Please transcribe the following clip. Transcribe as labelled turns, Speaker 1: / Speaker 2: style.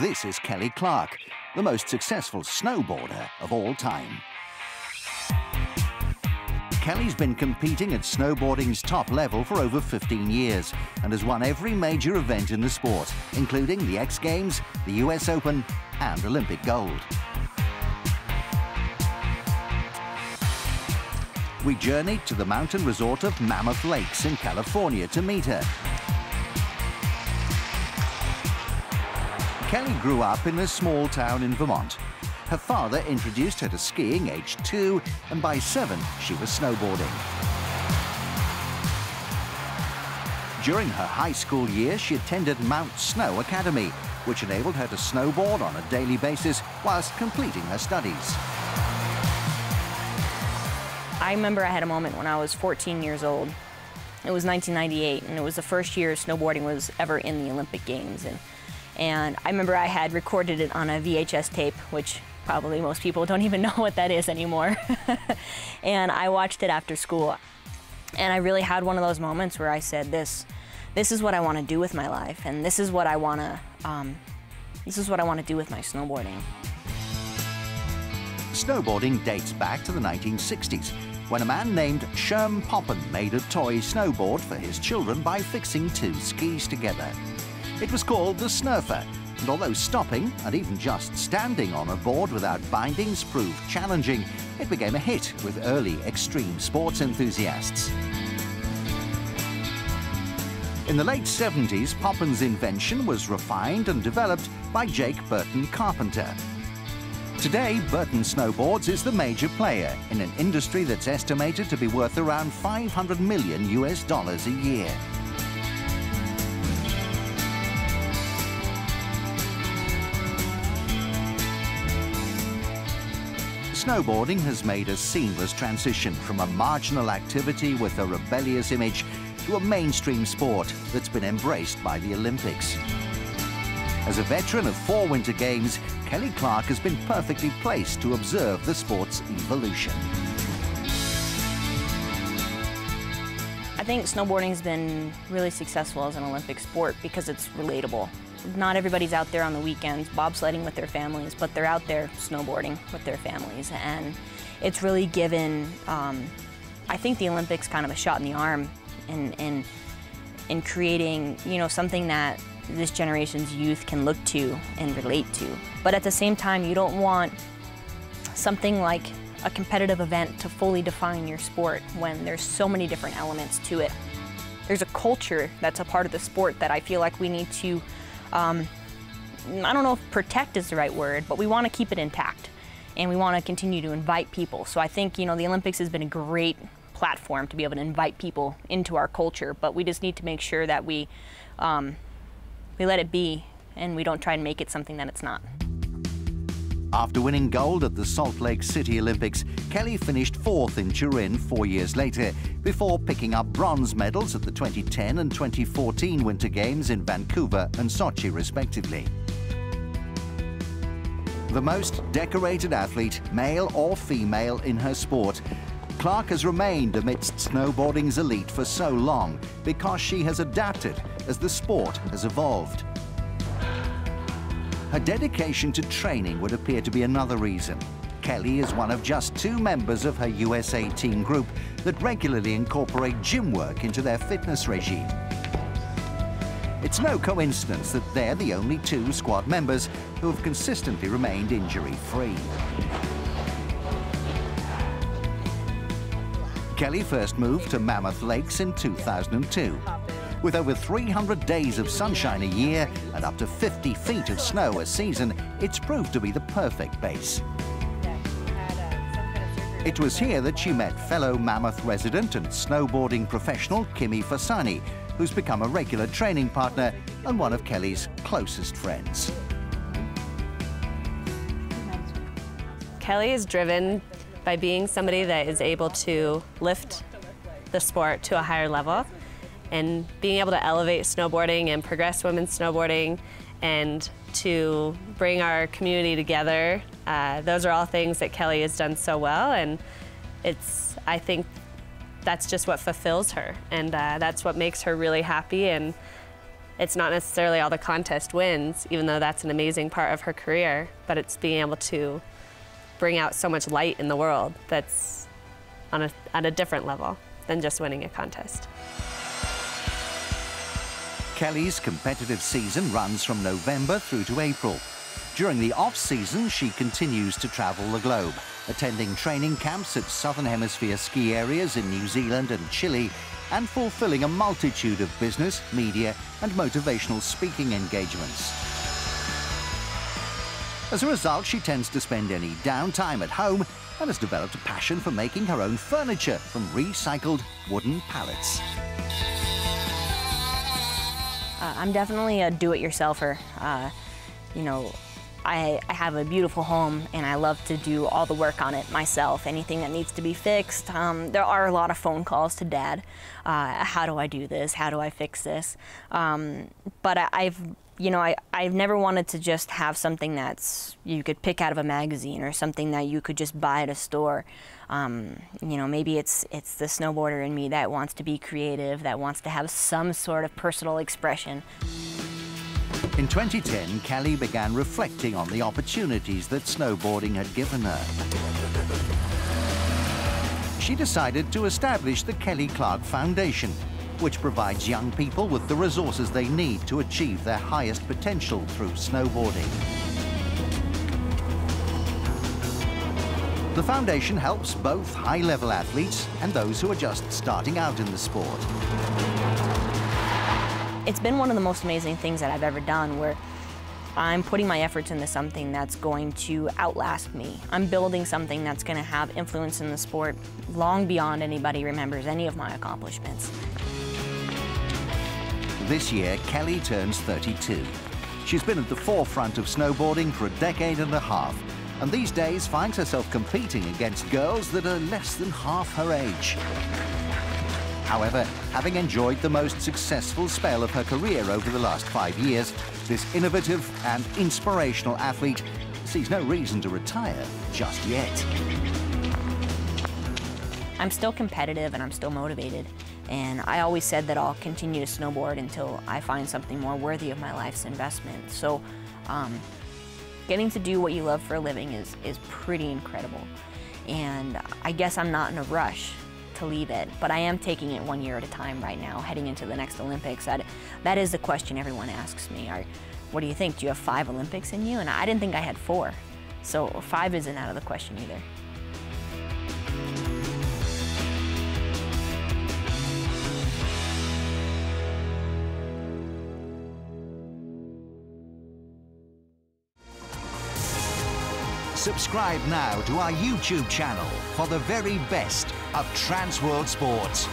Speaker 1: This is Kelly Clark, the most successful snowboarder of all time. Kelly's been competing at snowboarding's top level for over 15 years and has won every major event in the sport, including the X Games, the US Open and Olympic gold. We journeyed to the mountain resort of Mammoth Lakes in California to meet her. Kelly grew up in a small town in Vermont. Her father introduced her to skiing aged 2, and by 7, she was snowboarding. During her high school years, she attended Mount Snow Academy, which enabled her to snowboard on a daily basis whilst completing her studies.
Speaker 2: I remember I had a moment when I was 14 years old. It was 1998, and it was the first year snowboarding was ever in the Olympic Games. And I remember I had recorded it on a VHS tape, which probably most people don't even know what that is anymore. And I watched it after school. And I really had one of those moments where I said, this is what I want to do with my life, and this is what I want to do with my snowboarding.
Speaker 1: Snowboarding dates back to the 1960s, when a man named Sherm Poppen made a toy snowboard for his children by fixing 2 skis together. It was called the Snurfer, and although stopping and even just standing on a board without bindings proved challenging, it became a hit with early extreme sports enthusiasts. In the late 70s, Poppen's invention was refined and developed by Jake Burton Carpenter. Today, Burton Snowboards is the major player in an industry that's estimated to be worth around $500 million a year. Snowboarding has made a seamless transition from a marginal activity with a rebellious image to a mainstream sport that's been embraced by the Olympics. As a veteran of 4 Winter Games, Kelly Clark has been perfectly placed to observe the sport's evolution.
Speaker 2: I think snowboarding's been really successful as an Olympic sport because it's relatable. Not everybody's out there on the weekends bobsledding with their families, but they're out there snowboarding with their families. And it's really given, I think, the Olympics kind of a shot in the arm in creating, something that this generation's youth can look to and relate to. But at the same time, you don't want something like a competitive event to fully define your sport when there's so many different elements to it. There's a culture that's a part of the sport that I feel like we need to, I don't know if protect is the right word, but we want to keep it intact, and we want to continue to invite people. So I think, the Olympics has been a great platform to be able to invite people into our culture, but we just need to make sure that we let it be, and we don't try and make it something that it's not.
Speaker 1: After winning gold at the Salt Lake City Olympics, Kelly finished 4th in Turin 4 years later, before picking up bronze medals at the 2010 and 2014 Winter Games in Vancouver and Sochi, respectively. The most decorated athlete, male or female, in her sport, Clark has remained amidst snowboarding's elite for so long because she has adapted as the sport has evolved. Her dedication to training would appear to be another reason. Kelly is one of just 2 members of her USA team group that regularly incorporate gym work into their fitness regime. It's no coincidence that they're the only 2 squad members who have consistently remained injury-free. Kelly first moved to Mammoth Lakes in 2002. With over 300 days of sunshine a year and up to 50 feet of snow a season, it's proved to be the perfect base. It was here that she met fellow Mammoth resident and snowboarding professional Kimi Fasani, who's become a regular training partner and one of Kelly's closest friends.
Speaker 3: Kelly is driven by being somebody that is able to lift the sport to a higher level, and being able to elevate snowboarding and progress women's snowboarding and to bring our community together. Those are all things that Kelly has done so well, and I think that's just what fulfills her, and that's what makes her really happy, and It's not necessarily all the contest wins, even though that's an amazing part of her career, but it's being able to bring out so much light in the world that's on a different level than just winning a contest.
Speaker 1: Kelly's competitive season runs from November through to April. During the off-season, she continues to travel the globe, attending training camps at Southern Hemisphere ski areas in New Zealand and Chile, and fulfilling a multitude of business, media, and motivational speaking engagements. As a result, she tends to spend any downtime at home and has developed a passion for making her own furniture from recycled wooden pallets.
Speaker 2: I'm definitely a do-it-yourselfer. You know, I have a beautiful home and I love to do all the work on it myself. Anything that needs to be fixed. There are a lot of phone calls to Dad. How do I do this? How do I fix this? But I've never wanted to just have something that's you could pick out of a magazine or something that you could just buy at a store. You know, maybe it's the snowboarder in me that wants to be creative, that wants to have some sort of personal expression.
Speaker 1: In 2010, Kelly began reflecting on the opportunities that snowboarding had given her. She decided to establish the Kelly Clark Foundation, which provides young people with the resources they need to achieve their highest potential through snowboarding. The foundation helps both high-level athletes and those who are just starting out in the sport.
Speaker 2: It's been one of the most amazing things that I've ever done, where I'm putting my efforts into something that's going to outlast me. I'm building something that's going to have influence in the sport long beyond anybody remembers any of my accomplishments.
Speaker 1: This year, Kelly turns 32. She's been at the forefront of snowboarding for a decade and a half, and these days finds herself competing against girls that are less than half her age. However, having enjoyed the most successful spell of her career over the last 5 years, this innovative and inspirational athlete sees no reason to retire just yet.
Speaker 2: I'm still competitive and I'm still motivated, and I always said that I'll continue to snowboard until I find something more worthy of my life's investment. So getting to do what you love for a living is pretty incredible, and I guess I'm not in a rush to leave it, but I am taking it 1 year at a time right now, heading into the next Olympics. That is the question everyone asks me. What do you think? Do you have 5 Olympics in you? And I didn't think I had 4. So 5 isn't out of the question either.
Speaker 1: Subscribe now to our YouTube channel for the very best of Trans World Sports.